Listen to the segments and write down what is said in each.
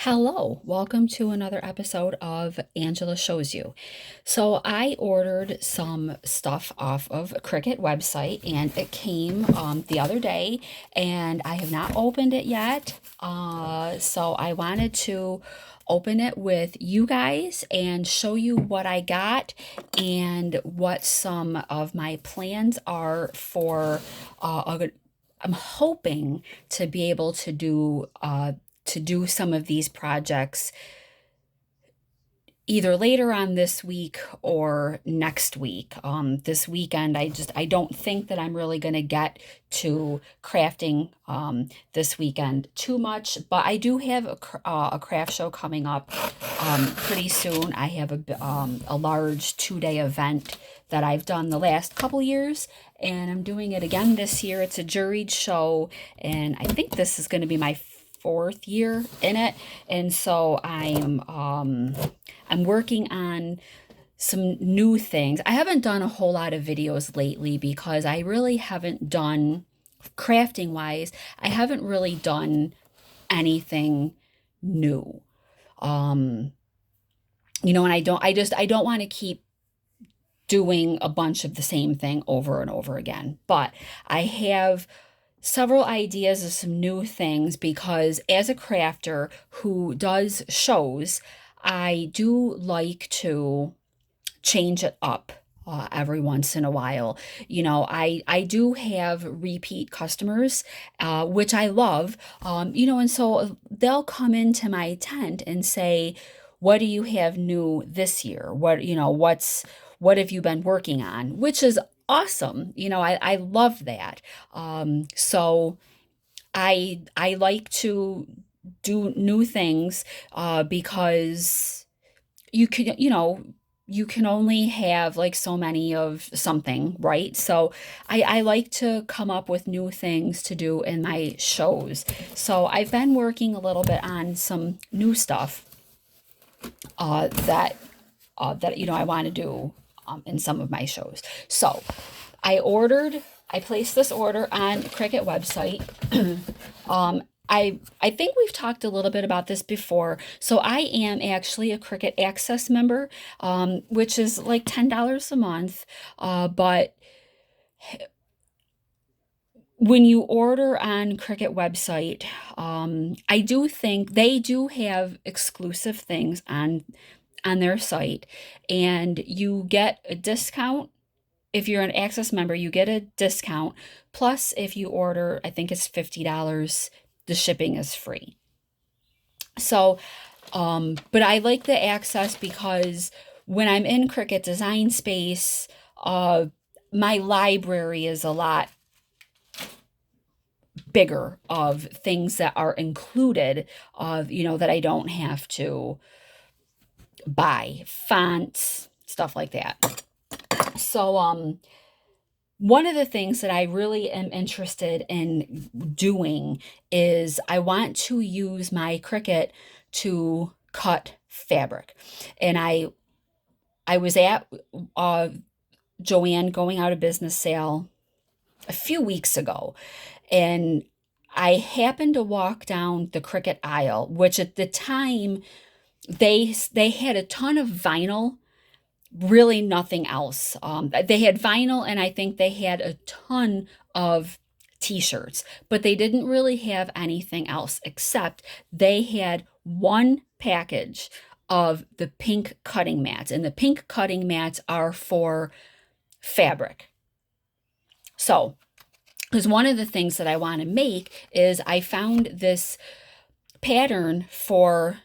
Hello, welcome to another episode of Angela Shows You. So I ordered some stuff off of a Cricut website and it came the other day and I have not opened it yet. So I wanted to open it with you guys and show you what I got and what some of my plans are for I'm hoping to be able to do some of these projects either later on this week or next week. This weekend, I don't think that I'm really going to get to crafting this weekend too much, but I do have a craft show coming up pretty soon. I have a large 2-day event that I've done the last couple years, and I'm doing it again this year. It's a juried show, and I think this is going to be my fourth year in it, and so I'm working on some new things. I haven't done a whole lot of videos lately because I really haven't done, crafting wise, I haven't really done anything new. Um, and I don't want to keep doing a bunch of the same thing over and over again. But I have several ideas of some new things because as a crafter who does shows, I do like to change it up every once in a while. I do have repeat customers, which I love, and so they'll come into my tent and say, what do you have new this year? What have you been working on? Which is awesome. I love that. So I like to do new things because you can only have like so many of something, right? So I like to come up with new things to do in my shows. So I've been working a little bit on some new stuff that I want to do in some of my shows. So I placed this order on Cricut website. I think we've talked a little bit about this before. So I am actually a Cricut Access member, which is like $10 a month. But when you order on Cricut website, I do think they do have exclusive things on their site, and you get a discount. If you're an Access member, you get a discount. Plus, if you order, I think it's $50, the shipping is free. So, but I like the Access because when I'm in Cricut Design Space, my library is a lot bigger of things that are included that I don't have to buy, fonts, stuff like that. So, one of the things that I really am interested in doing is I want to use my Cricut to cut fabric. And I was at Joanne going out of business sale a few weeks ago, and I happened to walk down the Cricut aisle, which at the time they had a ton of vinyl, really nothing else. They had vinyl, and I think they had a ton of t-shirts, but they didn't really have anything else except they had one package of the pink cutting mats, and the pink cutting mats are for fabric. So, because one of the things that I want to make is I found this pattern for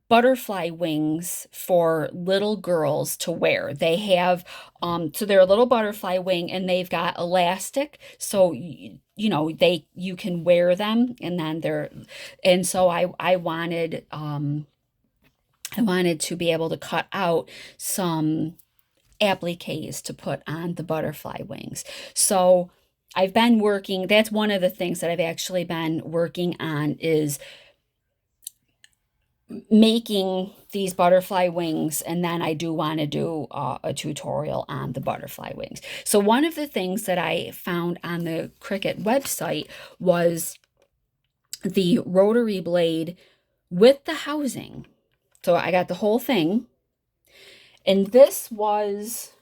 butterfly wings for little girls to wear. They have so they're a little butterfly wing, and they've got elastic, so you can wear them, and then so I wanted to be able to cut out some appliques to put on the butterfly wings. So I've been working, that's one of the things that I've actually been working on, is making these butterfly wings, and then I do want to do a tutorial on the butterfly wings. So one of the things that I found on the Cricut website was the rotary blade with the housing. So I got the whole thing. And this was,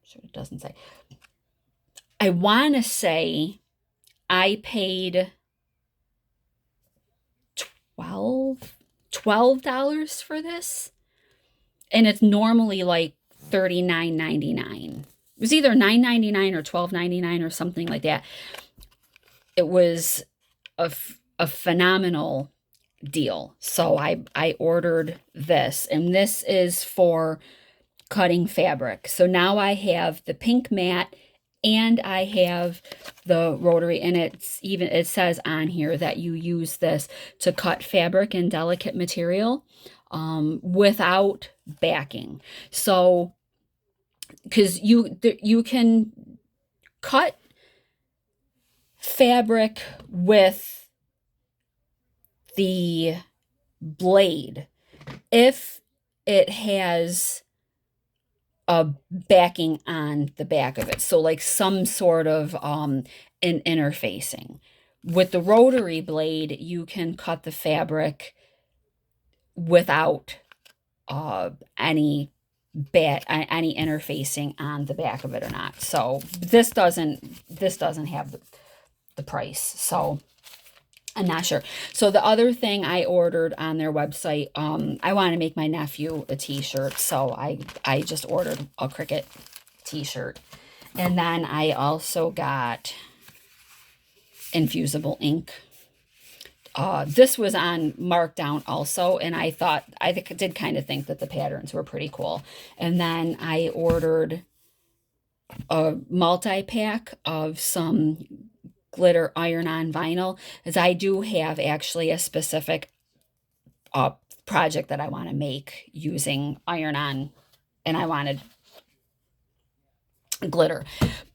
sure it doesn't say. I want to say I paid 12 $12 for this, and it's normally like $39.99. It was either $9.99 or $12.99 or something like that. It was a phenomenal deal. So I ordered this, and this is for cutting fabric. So now I have the pink mat and I have the rotary, and it says on here that you use this to cut fabric and delicate material without backing. So because you can cut fabric with the blade if it has a backing on the back of it. So like some sort of an interfacing. With the rotary blade, you can cut the fabric without any any interfacing on the back of it or not. So this doesn't have the price. So I'm not sure. So the other thing I ordered on their website, I want to make my nephew a t-shirt. So I just ordered a Cricut t-shirt. And then I also got infusible ink. This was on markdown also, and I did kind of think that the patterns were pretty cool. And then I ordered a multi-pack of some glitter iron-on vinyl, as I do have actually a specific project that I want to make using iron-on, and I wanted glitter.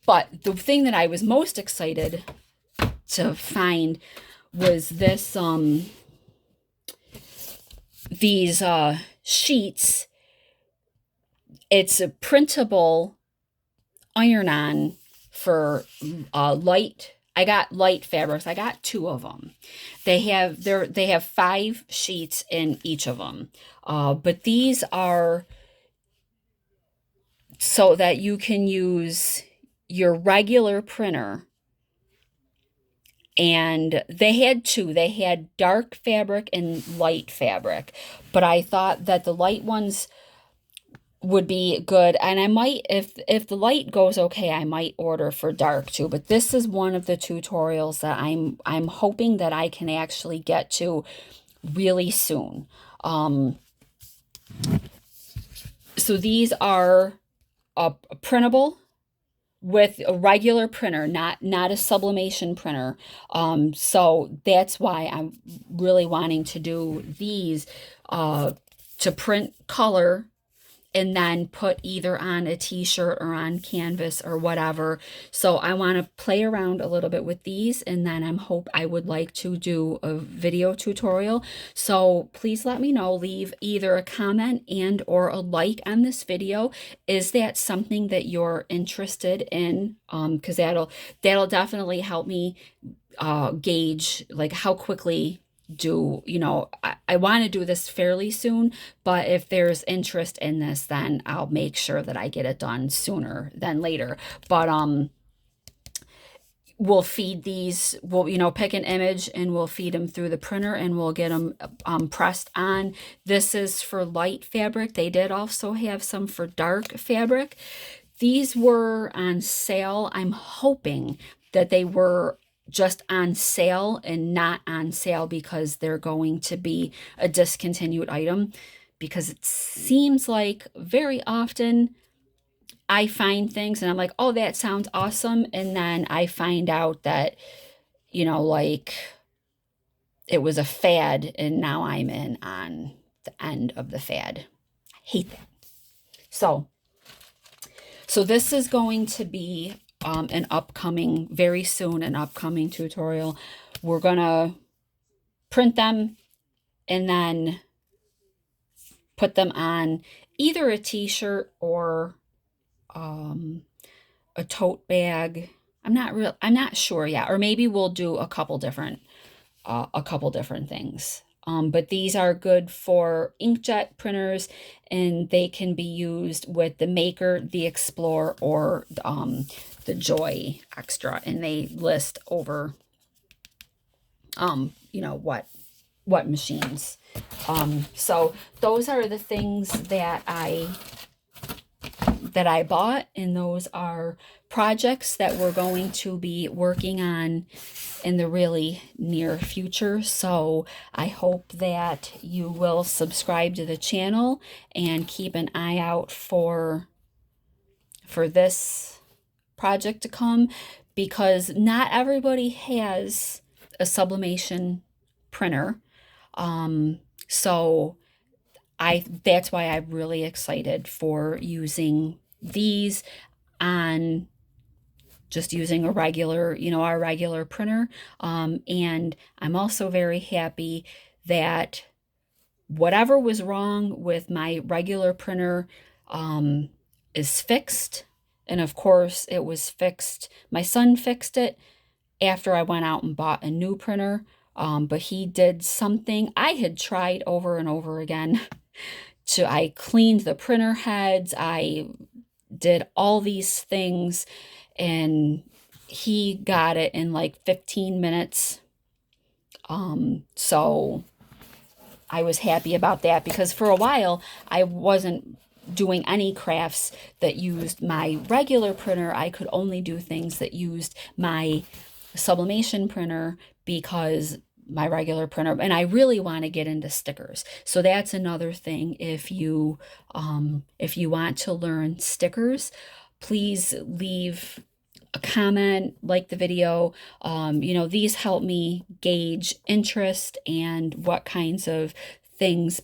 But the thing that I was most excited to find was these sheets. It's a printable iron-on for light. I got light fabrics. I got 2 of them. They have 5 sheets in each of them. But these are so that you can use your regular printer. And they had 2. They had dark fabric and light fabric. But I thought that the light ones would be good, and I might, if the light goes okay, I might order for dark too. But this is one of the tutorials that I'm hoping that I can actually get to really soon. So these are printable with a regular printer, not a sublimation printer. So that's why I'm really wanting to do these to print color and then put either on a t-shirt or on canvas or whatever. So I want to play around a little bit with these, and then I would like to do a video tutorial. So please let me know, leave either a comment and or a like on this video. Is that something that you're interested in? Because that'll definitely help me gauge like how quickly I want to do this fairly soon, but if there's interest in this, then I'll make sure that I get it done sooner than later. But we'll feed these, we'll pick an image and we'll feed them through the printer and we'll get them pressed on. This is for light fabric. They did also have some for dark fabric. These were on sale. I'm hoping that they were just on sale and not on sale because they're going to be a discontinued item, because it seems like very often I find things and I'm like, oh, that sounds awesome. And then I find out that, like it was a fad and now I'm in on the end of the fad. I hate that. So this is going to be very soon an upcoming tutorial. We're gonna print them and then put them on either a t-shirt or a tote bag. I'm not sure yet, or maybe we'll do a couple different a couple different things. But these are good for inkjet printers, and they can be used with the Maker, the Explorer, or the Joy Extra. And they list over, you know, what machines. So those are the things that I bought, and those are projects that we're going to be working on in the really near future. So I hope that you will subscribe to the channel and keep an eye out for this project to come, because not everybody has a sublimation printer. So that's why I'm really excited for using these on just using a regular, you know, our regular printer. And I'm also very happy that whatever was wrong with my regular printer is fixed. And of course, it was fixed. My son fixed it after I went out and bought a new printer. But he did something I had tried over and over again. I cleaned the printer heads. I did all these things, and he got it in like 15 minutes. So I was happy about that, because for a while I wasn't doing any crafts that used my regular printer. I could only do things that used my sublimation printer, because my regular printer, and I really want to get into stickers. So that's another thing. If you want to learn stickers, please leave a comment, like the video. You know, these help me gauge interest and what kinds of things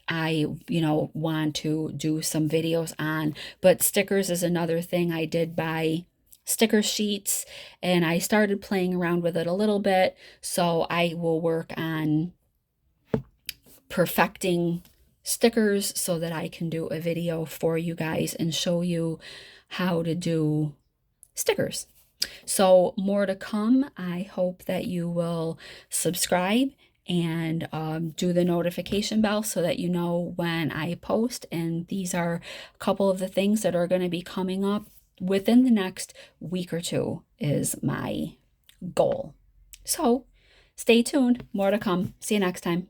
I, you know, want to do some videos on. But stickers is another thing. I did buy sticker sheets, and I started playing around with it a little bit. So I will work on perfecting stickers so that I can do a video for you guys and show you how to do stickers. So more to come. I hope that you will subscribe and do the notification bell so that you know when I post. And these are a couple of the things that are going to be coming up within the next week or two is my goal. So stay tuned. More to come. See you next time.